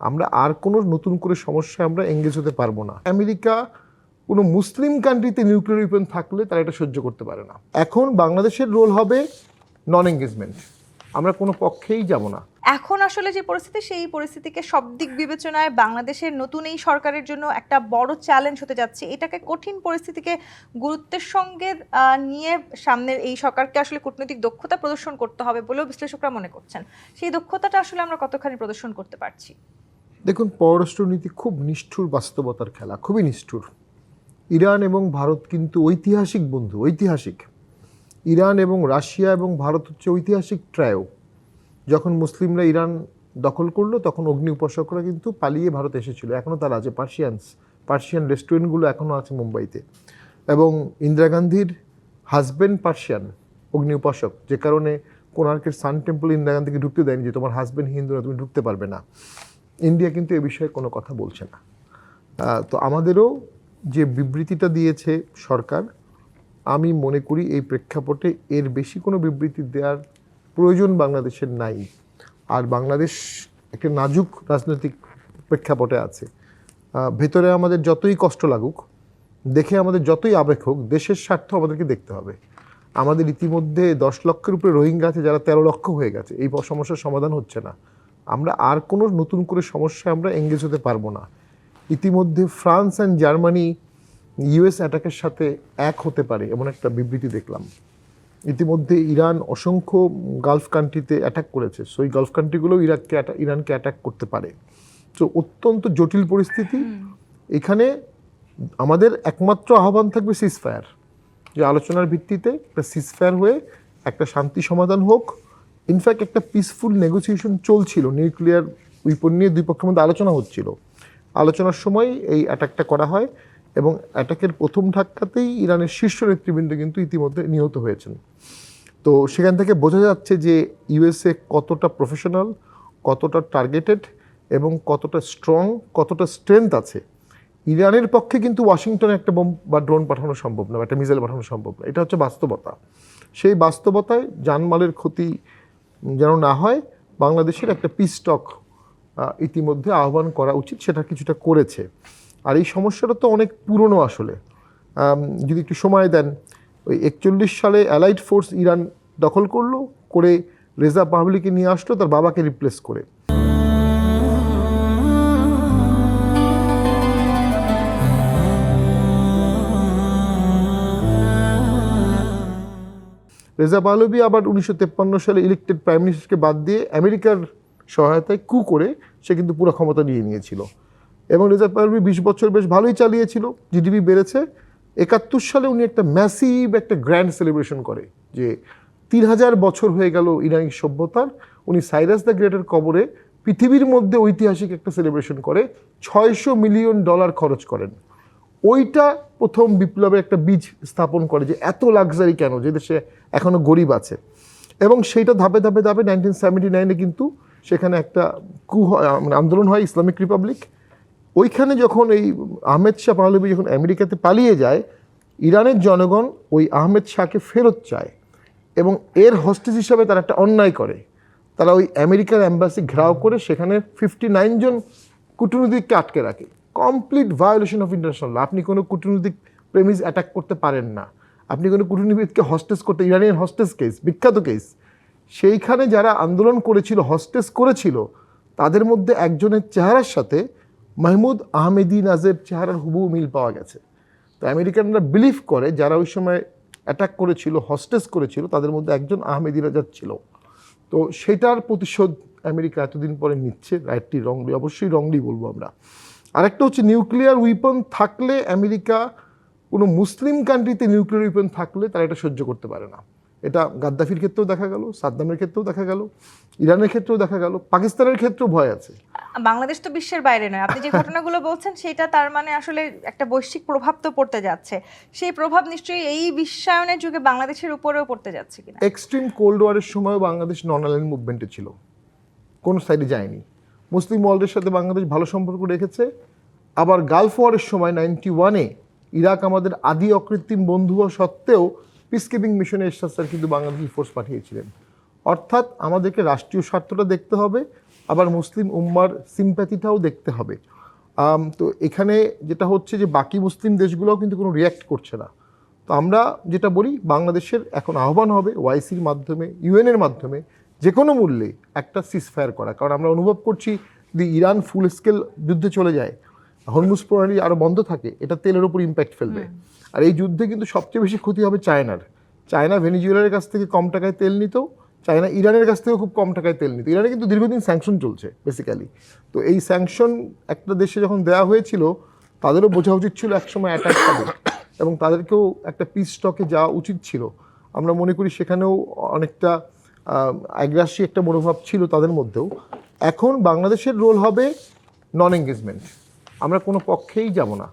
আমরা আর কোনো নতুন করে সমস্যায় আমরা এঙ্গেজ হতে পারবো না। আমেরিকা কোনো মুসলিম কান্ট্রিতে নিউক্লিয়ার ওয়েপন থাকলে তারা এটা সহ্য করতে পারে না। এখন বাংলাদেশের রোল হবে নন এঙ্গেজমেন্ট, আমরা কোনো পক্ষেই যাব না। এখন আসলে যে পরিস্থিতি, সেই পরিস্থিতিকে সব দিক বিবেচনায় বাংলাদেশের নতুন এই সরকারের জন্য একটা বড় চ্যালেঞ্জ হতে যাচ্ছে। এটাকে কঠিন পরিস্থিতিকে গুরুত্বের সঙ্গে নিয়ে সামনের এই সরকারকে আসলে কূটনৈতিক দক্ষতা প্রদর্শন করতে হবে বলেও বিশ্লেষকরা মনে করছেন। সেই দক্ষতাটা আসলে আমরা কতখানি প্রদর্শন করতে পারছি? দেখুন, পররাষ্ট্রনীতি খুব নিষ্ঠুর বাস্তবতার খেলা, খুবই নিষ্ঠুর। ইরান এবং ভারত কিন্তু ঐতিহাসিক বন্ধু, ঐতিহাসিক। ইরান এবং রাশিয়া এবং ভারত হচ্ছে ঐতিহাসিক ট্রায়ো। যখন মুসলিমরা ইরান দখল করলো তখন অগ্নি উপাসকরা কিন্তু পালিয়ে ভারত এসেছিল, এখনও তারা আছে। পার্সিয়ান রেস্টুরেন্টগুলো এখনও আছে মুম্বাইতে। এবং ইন্দিরা গান্ধীর হাজব্যান্ড পার্সিয়ান অগ্নি উপাসক, যে কারণে কোণার্কের সান টেম্পল ইন্দিরা গান্ধীকে ঢুকতে দেয়নি, যে তোমার হাজব্যান্ড হিন্দু না, তুমি ঢুকতে পারবে না। ইন্ডিয়া কিন্তু এ বিষয়ে কোনো কথা বলছে না। তো আমাদেরও যে বিবৃতিটা দিয়েছে সরকার, আমি মনে করি এই প্রেক্ষাপটে এর বেশি কোনো বিবৃতি দেওয়ার প্রয়োজন বাংলাদেশের নাই। আর বাংলাদেশ একটা নাজুক রাজনৈতিক প্রেক্ষাপটে আছে। ভেতরে আমাদের যতই কষ্ট লাগুক, দেখে আমাদের যতই আবেগ হোক, দেশের স্বার্থ আমাদেরকে দেখতে হবে। আমাদের ইতিমধ্যে 10 লক্ষের উপরে রোহিঙ্গা আছে, যারা 13 লক্ষ হয়ে গেছে। এই সমস্যার সমাধান হচ্ছে না। আমরা আর কোনো নতুন করে সমস্যায় আমরা এঙ্গেজ হতে পারবো না। ইতিমধ্যে ফ্রান্স অ্যান্ড জার্মানি ইউএস অ্যাটাকের সাথে এক হতে পারে এমন একটা বিবৃতি দেখলাম। ইতিমধ্যে ইরান অসংখ্য গালফ কান্ট্রিতে অ্যাটাক করেছে, সো এই গালফ কান্ট্রিগুলো ইরানকে অ্যাটাক করতে পারে। তো অত্যন্ত জটিল পরিস্থিতি। এখানে আমাদের একমাত্র আহ্বান থাকবে সিজফায়ার, যে আলোচনার ভিত্তিতে একটা সিজফায়ার হয়ে একটা শান্তি সমাধান হোক। ইনফ্যাক্ট একটা পিসফুল নেগোসিয়েশন চলছিল, নিউক্লিয়ার উইপন নিয়ে দুই পক্ষের মধ্যে আলোচনা হচ্ছিল। আলোচনার সময় এই অ্যাটাকটা করা হয় এবং অ্যাটাকের প্রথম ধাক্কাতেই ইরানের শীর্ষ নেতৃবৃন্দ কিন্তু ইতিমধ্যে নিহত হয়েছেন। তো সেখান থেকে বোঝা যাচ্ছে যে ইউএসএ কতটা প্রফেশনাল, কতটা টার্গেটেড এবং কতটা স্ট্রং, কতটা স্ট্রেংথ আছে। ইরানের পক্ষে কিন্তু ওয়াশিংটনে একটা বোম বা ড্রোন পাঠানো সম্ভব না, একটা মিসাইল পাঠানো সম্ভব না। এটা হচ্ছে বাস্তবতা। সেই বাস্তবতায় জানমালের ক্ষতি যেন না হয়, বাংলাদেশের একটা পিস টক ইতিমধ্যে আহ্বান করা উচিত, সেটা কিছুটা করেছে। আর এই সমস্যাটা তো অনেক পুরনো আসলে। যদি একটু সময় দেন, ওই 41 সালে অ্যালাইড ফোর্স ইরান দখল করে রেজা পাহলিকে নিয়ে আসলো তার বাবাকে রিপ্লেস করে। রেজা পাহলভি আবার 1953 সালে ইলেক্টেড প্রাইম মিনিস্টারকে বাদ দিয়ে আমেরিকার সহায়তায় কু করে সে কিন্তু পুরো ক্ষমতা নিয়ে নিয়েছিল। এবং রেজা পাহলভি 20 বছর বেশ ভালোই চালিয়েছিল, জিডিপি বেড়েছে। 71 সালে উনি একটা ম্যাসিভ একটা গ্র্যান্ড সেলিব্রেশন করে, যে 3000 বছর হয়ে গেল ইরানি সভ্যতার। উনি সাইরাস দ্য গ্রেটের কবরে পৃথিবীর মধ্যে ঐতিহাসিক একটা সেলিব্রেশন করে, $600 মিলিয়ন খরচ করেন। ওইটা প্রথম বিপ্লবের একটা বীজ স্থাপন করে, যে এত লাক্সারি কেন, যে দেশে এখনও গরিব আছে। এবং সেইটা ধাপে ধাপে 1979-এ কিন্তু সেখানে একটা আন্দোলন হয়, ইসলামিক রিপাবলিক। ওইখানে যখন এই আহমেদ শাহ পাহলভি যখন আমেরিকাতে পালিয়ে যায়, ইরানের জনগণ ওই আহমেদ শাহকে ফেরত চায় এবং এর হোস্টেজ হিসাবে তারা একটা অন্যায় করে। তারা ওই আমেরিকার অ্যাম্বাসি ঘেরাও করে সেখানে 59 জন কূটনীতিককে আটকে রাখে। Complete violation of international law. আপনি কোনো কূটনৈতিক প্রেমিস অ্যাটাক করতে পারেন না, আপনি কোনো কূটনীতিককে হস্টেজ করতে, ইরানিয়ান হস্টেজ কেস, বিখ্যাত কেস। সেইখানে যারা আন্দোলন করেছিল, হস্টেজ করেছিল, তাদের মধ্যে একজনের চেহারার সাথে মাহমুদ আহমেদি নাজের চেহারার হুবহু মিল পাওয়া গেছে। তো আমেরিকানরা বিলিভ করে যারা ওই সময় অ্যাটাক করেছিল, হস্টেজ করেছিল, তাদের মধ্যে একজন আহমেদি নাজাদ ছিল। তো সেটার প্রতিশোধ আমেরিকা এতদিন পরে নিচ্ছে। রাইটলি রংলি, অবশ্যই রংলি বলবো আমরা। আরেকটা হচ্ছে নিউক্লিয়ার উইপন থাকলে, আমেরিকা কোনো মুসলিম কান্ট্রিতে নিউক্লিয়ার উইপন থাকলে তারা এটা সহ্য করতে পারে না। এটা গাদ্দাফির ক্ষেত্রেও দেখা গেল, সাদ্দামের ক্ষেত্রেও দেখা গেল, ইরানের ক্ষেত্রেও দেখা গেল, পাকিস্তানের ক্ষেত্রেও ভয় আছে। বাংলাদেশ তো বিশ্বের বাইরে নয়, আপনি যে ঘটনাগুলো বলছেন সেটা তার মানে আসলে একটা বৈশ্বিক প্রভাব তো পড়তে যাচ্ছে। সেই প্রভাব নিশ্চয়ই এই বিশ্বায়নের যুগে বাংলাদেশের উপরেও পড়তে যাচ্ছে কিনা? এক্সট্রিম কোল্ড ওয়ারের সময়ও বাংলাদেশ নন অ্যালাইন মুভমেন্টে ছিল, কোনো সাইডে যায়নি। মুসলিম ওয়ার্ল্ডের সাথে বাংলাদেশ ভালো সম্পর্ক রেখেছে। আবার গালফ ওয়ারের সময় 91-এ ইরাক আমাদের আদি অকৃত্রিম বন্ধু হওয়া সত্ত্বেও পিসকিপিং মিশনে এরশাদ স্যার কিন্তু বাংলাদেশি ফোর্স পাঠিয়েছিলেন। অর্থাৎ আমাদেরকে রাষ্ট্রীয় স্বার্থটা দেখতে হবে, আবার মুসলিম উম্মার সিম্প্যাথিটাও দেখতে হবে। তো এখানে যেটা হচ্ছে যে বাকি মুসলিম দেশগুলোও কিন্তু কোনো রিয়্যাক্ট করছে না। তো আমরা যেটা বলি, বাংলাদেশের এখন আহ্বান হবে ওআইসির মাধ্যমে, ইউএনের মাধ্যমে যে কোনো মূল্যে একটা সিজফায়ার করা। কারণ আমরা অনুভব করছি যদি ইরান ফুল স্কেল যুদ্ধে চলে যায়, হরমুজ প্রণালী আরও বন্ধ থাকে, এটা তেলের উপর ইম্প্যাক্ট ফেলবে। আর এই যুদ্ধে কিন্তু সবচেয়ে বেশি ক্ষতি হবে চায়নার। চায়না ভেনিজুয়েলার কাছ থেকে কম টাকায় তেল নিত, চায়না ইরানের কাছ থেকে খুব কম টাকায় তেল নিত। ইরানে কিন্তু দীর্ঘদিন স্যাংশন চলছে বেসিক্যালি। তো এই স্যাংশন একটা দেশে যখন দেওয়া হয়েছিল, তাদেরও বোঝা উচিত ছিল একসময় অ্যাটাক হবে, এবং তাদেরকেও একটা পিস স্টকে যাওয়া উচিত ছিল। আমরা মনে করি সেখানেও অনেকটা আগ্রাসী একটা মনোভাব ছিল তাদের মধ্যেও। এখন বাংলাদেশের রোল হবে নন এঙ্গেজমেন্ট, আমরা কোনো পক্ষেই যাব না।